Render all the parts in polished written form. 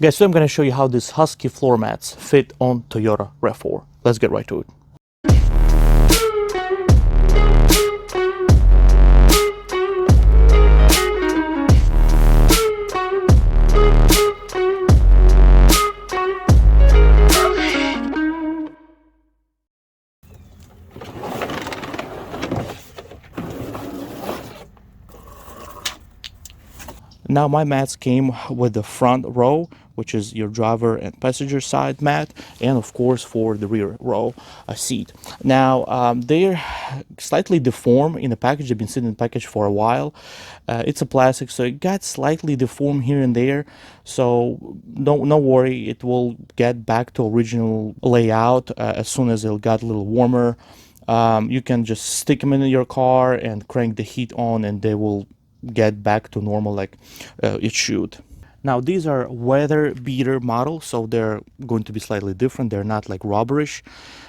Guys, so I'm going to show you how these Husky floor mats fit on Toyota RAV4. Let's get right to it. Now my mats came with the front row, which is your driver and passenger side mat, and of course for the rear row a seat. Now they're slightly deformed in the package. They've been sitting in the package for a while. It's a plastic, so it got slightly deformed here and there. So no worry, it will get back to original layout as soon as it got a little warmer. You can just stick them in your car and crank the heat on, and they will get back to normal like it should. Now these are weather beater models, so they're going to be slightly different. They're not like rubberish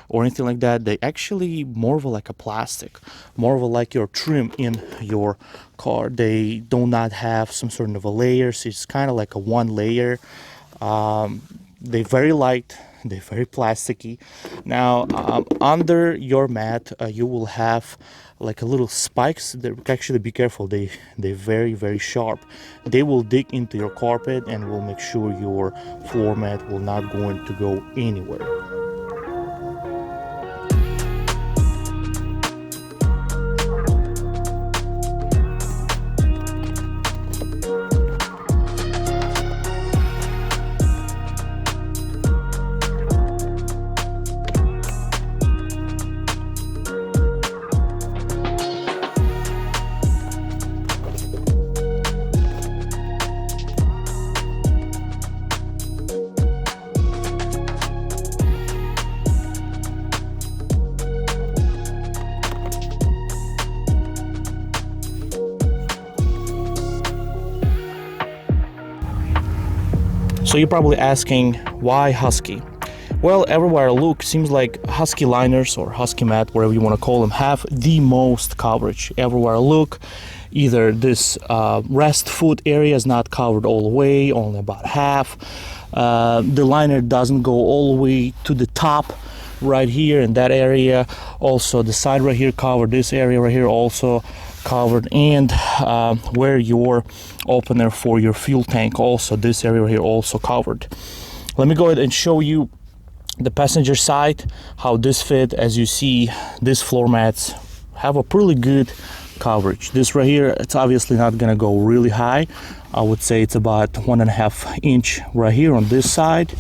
or anything like that. They actually more of like a plastic, more of like your trim in your car. They do not have some sort of a layers. It's kind of like a one layer. They're very light, they're very plasticky. Now under your mat you will have like a little spikes. They're actually, be careful, they're very sharp. They will dig into your carpet and will make sure your floor mat will not going to go anywhere. So you're probably asking, why Husky? Well, everywhere I look, seems like Husky Liners or Husky mat, whatever you want to call them, have the most coverage. Everywhere I look, either this rest foot area is not covered all the way, only about half. The liner doesn't go all the way to the top right here in that area. Also the side right here covered, this area right here also covered, and where your opener for your fuel tank, also this area right here also covered. Let me go ahead and show you the passenger side, how this fit. As you see, these floor mats have a pretty good coverage. This right here, it's obviously not gonna go really high. I would say it's about 1.5 inch right here on this side.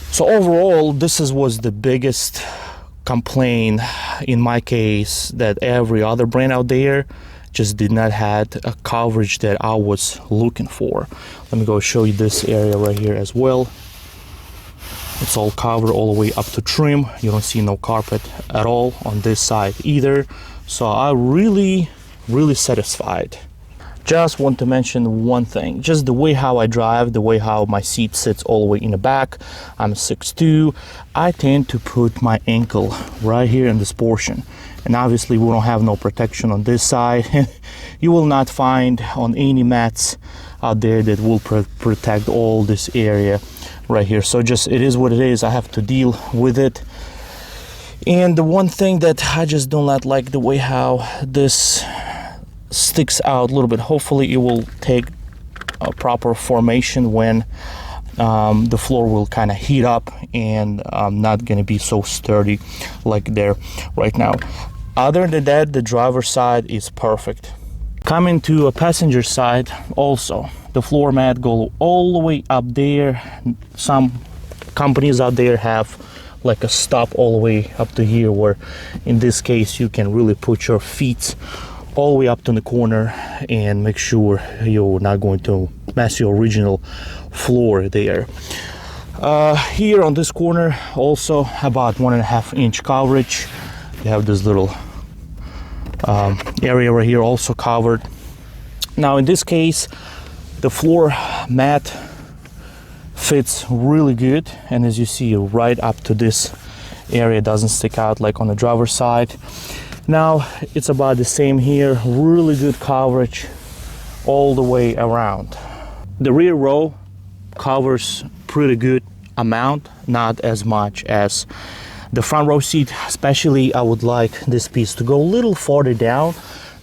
So overall, this was the biggest complaint in my case, that every other brand out there just did not have a coverage that I was looking for. Let me go show you this area right here as well. It's all covered all the way up to trim. You don't see no carpet at all on this side either. So I'm really satisfied. Just want to mention one thing, just the way how I drive, the way how my seat sits all the way in the back. I'm 6'2". I tend to put my ankle right here in this portion, and obviously we don't have no protection on this side. You will not find on any mats out there that will protect all this area right here. So just, it is what it is. I have to deal with it. And the one thing that I just do not like, the way how this sticks out a little bit. Hopefully it will take a proper formation when the floor will kind of heat up and not going to be so sturdy like there right now. Other than that, the driver's side is perfect. Coming to a passenger side, also the floor mat go all the way up there. Some companies out there have like a stop all the way up to here, where in this case you can really put your feet all the way up to the corner and make sure you're not going to mess your original floor there. Here on this corner also about 1.5 inch coverage. You have this little area right here also covered. Now in this case the floor mat fits really good, and as you see, right up to this area, doesn't stick out like on the driver's side. Now it's about the same here, really good coverage all the way around. The rear row covers pretty good amount, not as much as the front row seat. Especially I would like this piece to go a little farther down,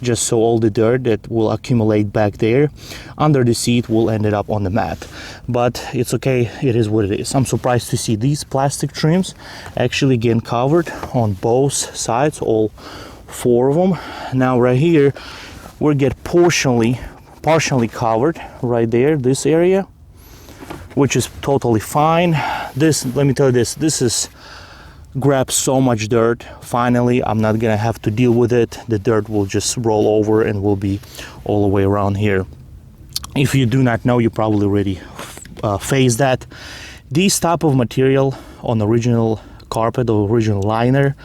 just so all the dirt that will accumulate back there under the seat will end up on the mat. But it's okay, it is what it is. I'm surprised to see these plastic trims actually getting covered on both sides, all 4 of them. Now right here we get partially covered right there, this area, which is totally fine. This, let me tell you this is grab so much dirt. Finally, I'm not gonna have to deal with it. The dirt will just roll over and will be all the way around here. If you do not know, you probably already faced that. This type of material on original carpet or original liner,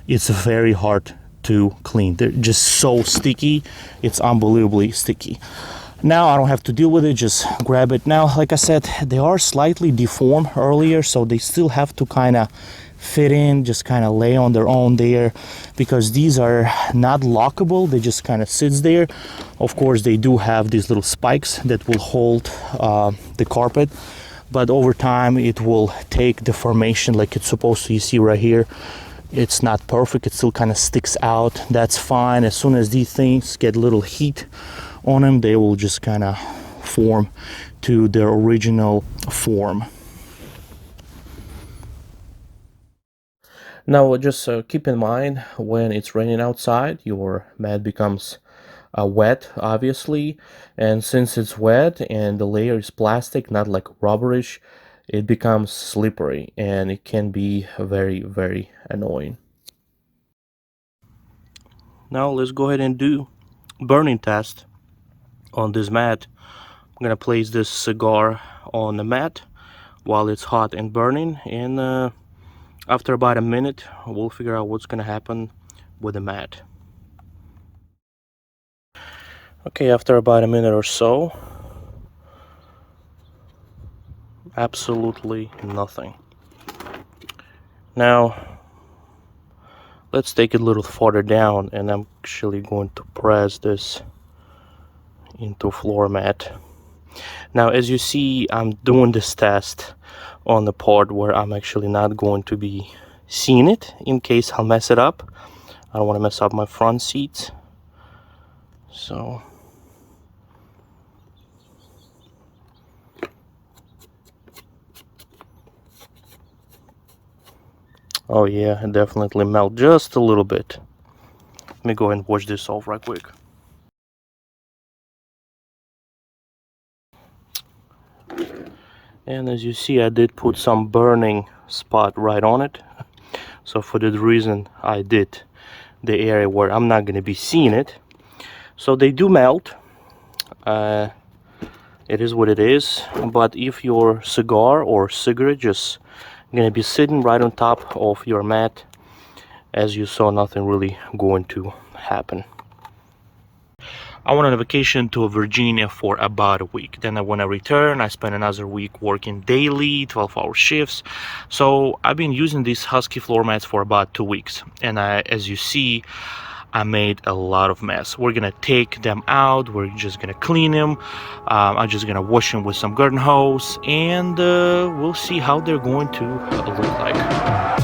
it's very hard to clean. They're just so sticky. It's unbelievably sticky. Now I don't have to deal with it, just grab it. Now, like I said, they are slightly deformed earlier, so they still have to kind of fit in, just kind of lay on their own there, because these are not lockable. They just kind of sits there. Of course, they do have these little spikes that will hold the carpet, but over time it will take the formation like it's supposed to. You see right here, it's not perfect, it still kind of sticks out. That's fine. As soon as these things get a little heat on them, they will just kind of form to their original form. Now just keep in mind, when it's raining outside, your mat becomes wet, obviously, and since it's wet and the layer is plastic, not like rubberish, it becomes slippery and it can be very, very annoying. Now let's go ahead and do burning test on this mat. I'm gonna place this cigar on the mat while it's hot and burning, and after about a minute, we'll figure out what's gonna happen with the mat. Okay, after about a minute or so, absolutely nothing. Now, let's take it a little farther down, and I'm actually going to press this into floor mat. Now, as you see, I'm doing this test on the part where I'm actually not going to be seeing it in case I'll mess it up. I don't want to mess up my front seats. So oh yeah, it definitely melt just a little bit. Let me go ahead and wash this off right quick. And as you see, I did put some burning spot right on it. So for that reason, I did the area where I'm not going to be seeing it. So they do melt. It is what it is. But if your cigar or cigarette just going to be sitting right on top of your mat, as you saw, nothing really going to happen. I went on a vacation to Virginia for about a week. Then when I returned, I spent another week working daily, 12-hour shifts. So I've been using these Husky floor mats for about 2 weeks. And as you see, I made a lot of mess. We're gonna take them out. We're just gonna clean them. I'm just gonna wash them with some garden hose, and we'll see how they're going to look like.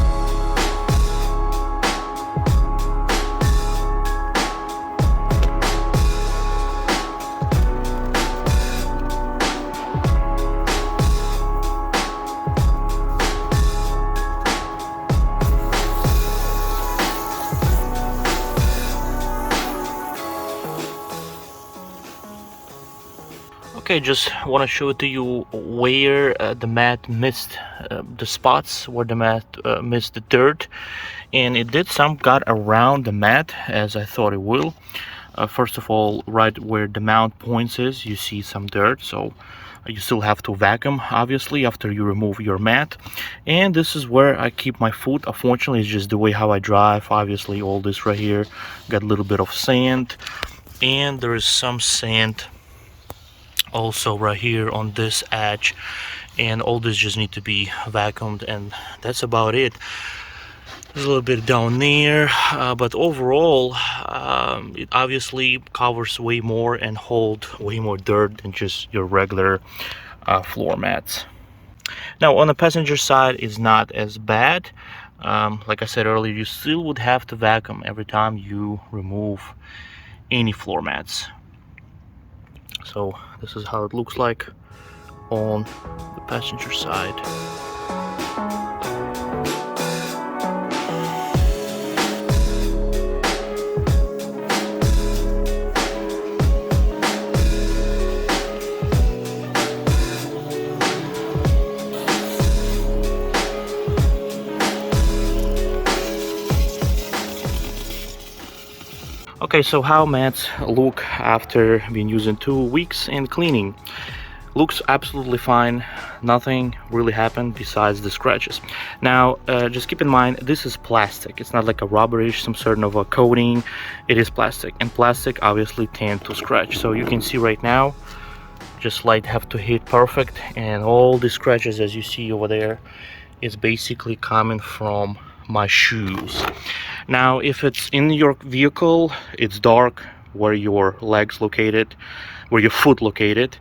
Okay, just want to show it to you where the mat missed the spots where the mat missed the dirt, and it did some got around the mat as I thought it will. First of all, right where the mount points is, you see some dirt, so you still have to vacuum obviously after you remove your mat. And this is where I keep my foot. Unfortunately, it's just the way how I drive. Obviously, all this right here got a little bit of sand, and there is some sand also right here on this edge, and all this just need to be vacuumed, and that's about it. There's a little bit down there, but overall, it obviously covers way more and hold way more dirt than just your regular floor mats. Now on the passenger side, it's not as bad. Like I said earlier, you still would have to vacuum every time you remove any floor mats. So this is how it looks like on the passenger side. Okay, so how mats look after being used in 2 weeks and cleaning? Looks absolutely fine. Nothing really happened besides the scratches. Now, just keep in mind, this is plastic. It's not like a rubberish, some sort of a coating. It is plastic, and plastic obviously tend to scratch. So you can see right now, just light have to hit perfect, and all the scratches, as you see over there, is basically coming from my shoes. Now, if it's in your vehicle, it's dark where your legs located, where your foot located,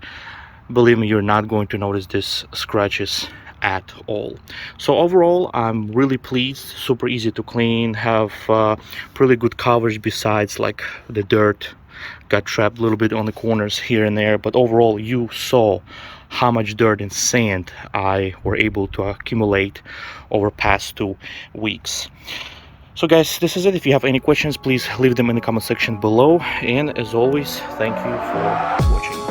believe me, you're not going to notice this scratches at all. So overall, I'm really pleased. Super easy to clean, have pretty good coverage besides like the dirt got trapped a little bit on the corners here and there, but overall you saw how much dirt and sand I were able to accumulate over past 2 weeks. So guys, this is it. If you have any questions, please leave them in the comment section below, and as always, thank you for watching.